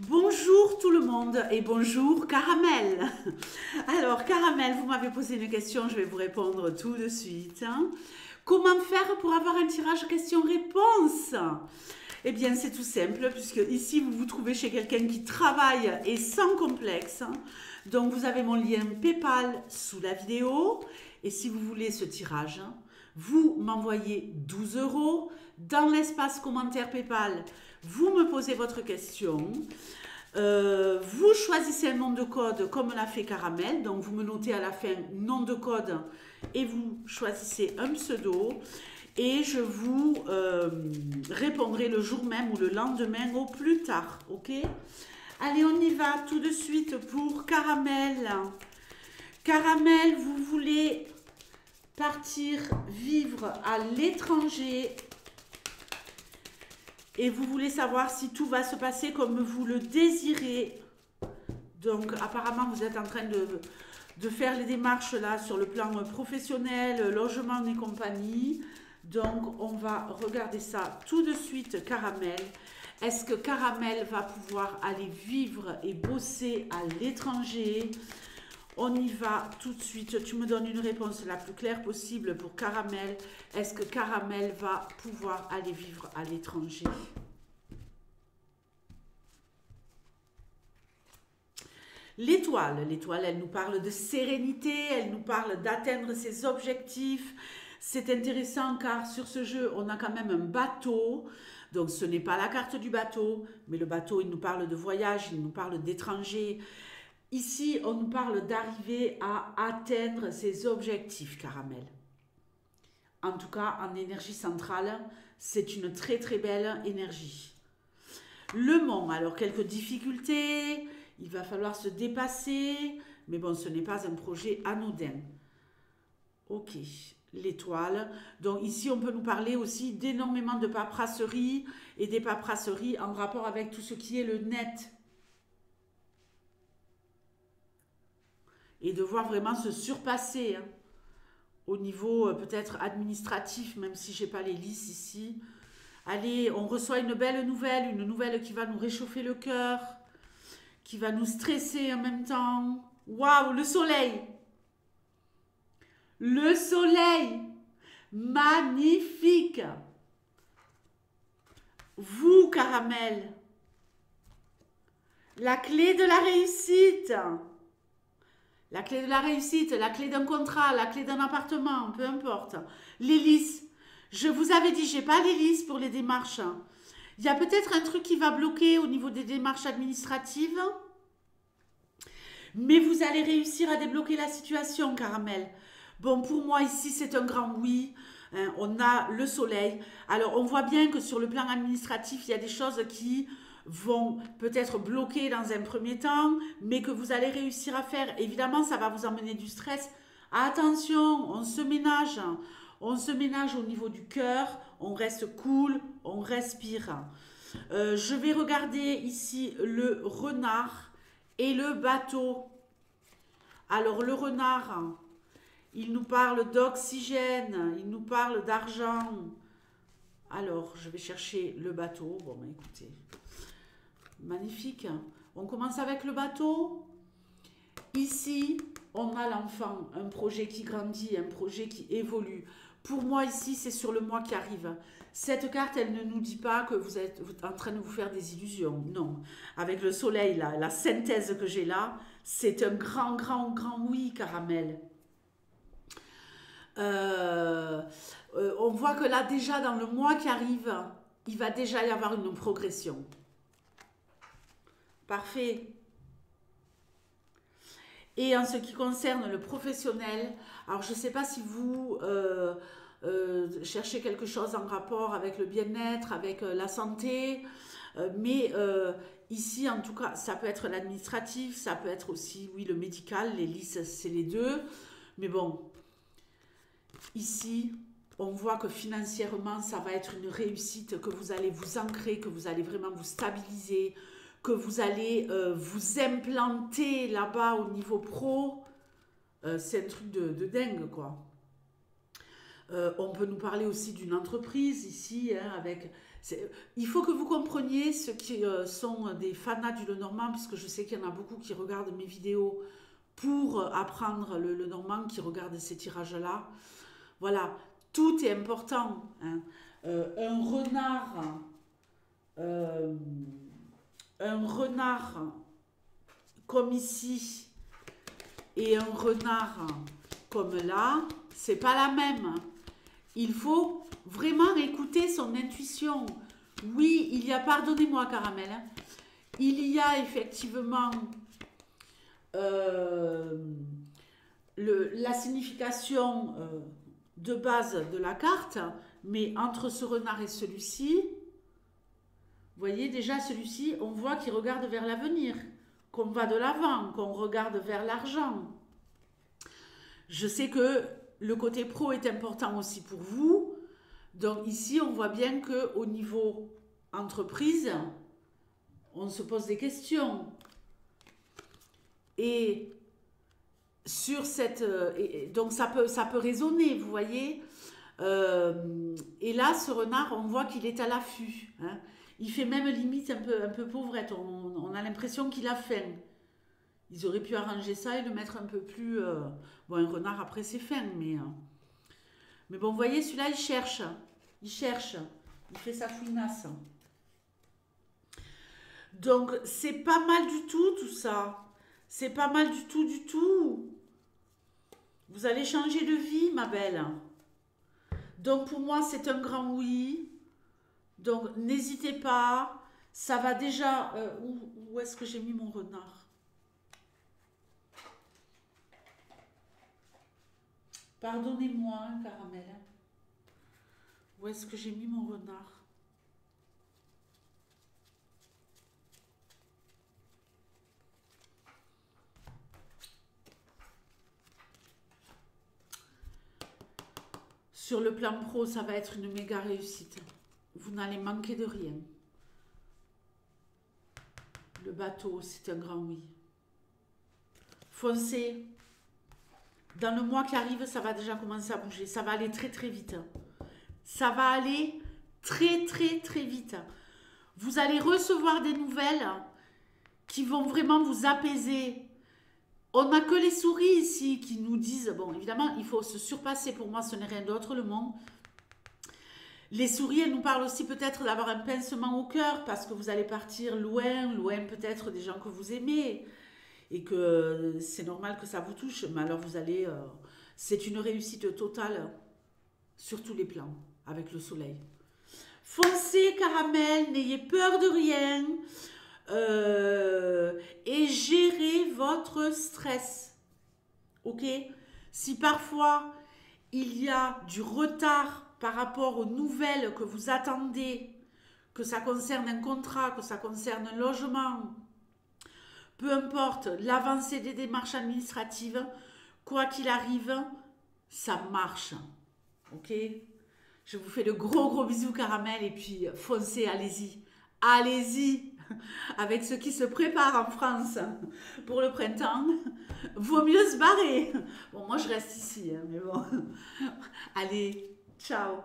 Bonjour tout le monde et bonjour Caramel. Alors Caramel, vous m'avez posé une question, je vais vous répondre tout de suite. Comment faire pour avoir un tirage question-réponse? Eh bien c'est tout simple puisque ici vous vous trouvez chez quelqu'un qui travaille et sans complexe. Donc vous avez mon lien PayPal sous la vidéo et si vous voulez ce tirage, vous m'envoyez 12 euros dans l'espace commentaire PayPal. Vous me posez votre question. Vous choisissez un nom de code comme l'a fait Caramel. Donc vous me notez à la fin nom de code et vous choisissez un pseudo. Et je vous répondrai le jour même ou le lendemain au plus tard. Ok? Allez, on y va tout de suite pour Caramel. Caramel, vous voulez partir vivre à l'étranger et vous voulez savoir si tout va se passer comme vous le désirez. Donc apparemment vous êtes en train de faire les démarches là sur le plan professionnel, logement et compagnie. Donc on va regarder ça tout de suite Caramel. Est-ce que Caramel va pouvoir aller vivre et bosser à l'étranger? On y va tout de suite. Tu me donnes une réponse la plus claire possible pour Caramel. Est-ce que Caramel va pouvoir aller vivre à l'étranger? L'étoile, elle nous parle de sérénité, elle nous parle d'atteindre ses objectifs. C'est intéressant car sur ce jeu, on a quand même un bateau. Donc ce n'est pas la carte du bateau, mais le bateau, il nous parle de voyage, il nous parle d'étrangers. Ici, on nous parle d'arriver à atteindre ses objectifs, Caramel. En tout cas, en énergie centrale, c'est une très très belle énergie. Le mont, alors quelques difficultés, il va falloir se dépasser, mais bon, ce n'est pas un projet anodin. Ok, l'étoile. Donc ici, on peut nous parler aussi d'énormément de paperasserie et des paperasseries en rapport avec tout ce qui est le net. Et devoir vraiment se surpasser au niveau peut-être administratif, même si je n'ai pas les listes ici. Allez, on reçoit une belle nouvelle, une nouvelle qui va nous réchauffer le cœur, qui va nous stresser en même temps. Waouh, le soleil! Le soleil! Magnifique! Vous, Caramel, la clé de la réussite! La clé de la réussite, la clé d'un contrat, la clé d'un appartement, peu importe. L'hélice. Je vous avais dit, j'ai pas l'hélice pour les démarches. Il y a peut-être un truc qui va bloquer au niveau des démarches administratives. Mais vous allez réussir à débloquer la situation, Caramel. Bon, pour moi, ici, c'est un grand oui. On a le soleil. Alors, on voit bien que sur le plan administratif, il y a des choses qui vont peut-être bloquer dans un premier temps, mais que vous allez réussir à faire. Évidemment, ça va vous emmener du stress. Attention, on se ménage. On se ménage au niveau du cœur. On reste cool, on respire. Je vais regarder ici le renard et le bateau. Alors, le renard, il nous parle d'oxygène, il nous parle d'argent. Alors, je vais chercher le bateau. Bon, bah, écoutez, magnifique. On commence avec le bateau. Ici, on a l'enfant, un projet qui grandit, un projet qui évolue. Pour moi, ici, c'est sur le mois qui arrive. Cette carte, elle ne nous dit pas que vous êtes en train de vous faire des illusions. Non. Avec le soleil, là, la synthèse que j'ai là, c'est un grand, grand, grand oui, Caramel. On voit que là, déjà, dans le mois qui arrive, il va déjà y avoir une progression. Parfait. Et en ce qui concerne le professionnel, alors je ne sais pas si vous cherchez quelque chose en rapport avec le bien-être, avec la santé, mais ici, en tout cas, ça peut être l'administratif, ça peut être aussi, oui, le médical, les listes, c'est les deux. Mais bon, ici, on voit que financièrement, ça va être une réussite, que vous allez vous ancrer, que vous allez vraiment vous stabiliser, que vous allez vous implanter là-bas au niveau pro. C'est un truc de dingue, quoi. On peut nous parler aussi d'une entreprise ici, hein, avec Il faut que vous compreniez ceux qui sont des fanats du Lenormand, puisque je sais qu'il y en a beaucoup qui regardent mes vidéos pour apprendre le normand, qui regardent ces tirages-là. Voilà, tout est important, hein. Un renard, euh, un renard comme ici et un renard comme là, c'est pas la même. Il faut vraiment écouter son intuition. Oui, il y a, pardonnez-moi Caramel, hein, il y a effectivement la signification de base de la carte, mais entre ce renard et celui-ci, vous voyez déjà celui-ci, on voit qu'il regarde vers l'avenir, qu'on va de l'avant, qu'on regarde vers l'argent. Je sais que le côté pro est important aussi pour vous. Donc ici, on voit bien qu'au niveau entreprise, on se pose des questions. Et sur cette... donc ça peut résonner, vous voyez. Et là, ce renard, on voit qu'il est à l'affût, hein. Il fait même limite un peu pauvrette. On a l'impression qu'il a faim. Ils auraient pu arranger ça et le mettre un peu plus... bon, un renard, après, c'est faim, mais bon, vous voyez, celui-là, il cherche. Il cherche. Il fait sa fouinasse. Donc, c'est pas mal du tout ça. C'est pas mal du tout. Vous allez changer de vie, ma belle. Donc, pour moi, c'est un grand oui. Donc, n'hésitez pas. Ça va déjà... où est-ce que j'ai mis mon renard? Pardonnez-moi, hein, Caramel. Où est-ce que j'ai mis mon renard? Sur le plan pro, ça va être une méga réussite. Vous n'allez manquer de rien. Le bateau, c'est un grand oui. Foncez. Dans le mois qui arrive, ça va déjà commencer à bouger. Ça va aller très très vite. Ça va aller très très très vite. Vous allez recevoir des nouvelles qui vont vraiment vous apaiser. On n'a que les souris ici qui nous disent... Bon, évidemment, il faut se surpasser. Pour moi, ce n'est rien d'autre, le monde. Les souris, elles nous parlent aussi peut-être d'avoir un pincement au cœur parce que vous allez partir loin peut-être des gens que vous aimez. Et que c'est normal que ça vous touche. Mais alors, vous allez... c'est une réussite totale sur tous les plans avec le soleil. Foncez, Caramel, n'ayez peur de rien. Et gérez votre stress. Ok? Si parfois il y a du retard par rapport aux nouvelles que vous attendez, que ça concerne un contrat, que ça concerne un logement, peu importe, l'avancée des démarches administratives, quoi qu'il arrive, ça marche. Ok? Je vous fais de gros bisous, Caramel, et puis foncez, allez-y. Allez-y! Avec ce qui se prépare en France pour le printemps, vaut mieux se barrer. Bon, moi je reste ici, hein, mais bon. Allez, ciao!